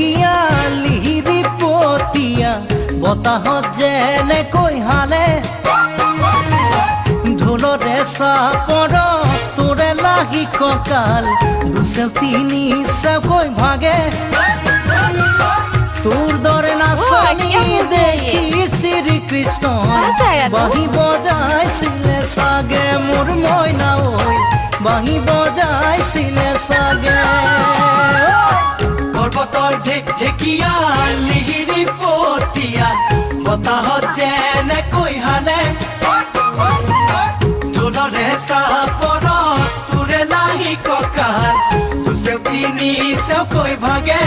ঢেকীয়া লিহিৰি পতীয়া বতাহত যেনেকৈ হানে ঢোলৰে চাপৰ তোৰে লাগি কঁকাল দুচেও তিনি চেওকৈ ভাগে তোৰ দৰে নাচনি দেখি শ্ৰীকৃষ্ণই বাঁহী বজাইছিলে চাগে মোৰ মইনা ঐ বাঁহী বজাইছিলে চাগে পৰ্বতৰ ঢেকীয়া লিহিৰি পতীয়া বতাহত যেনেকৈ হানে ঢোলৰে চাপৰত তোৰে লাগি কঁকাল দুচেও তিনি চেওকৈ ভাগে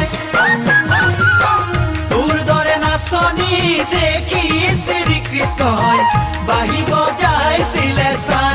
তোৰ দৰে নাচনি দেখি শ্ৰীকৃষ্ণই বাঁহী বজাইছিলে চাগে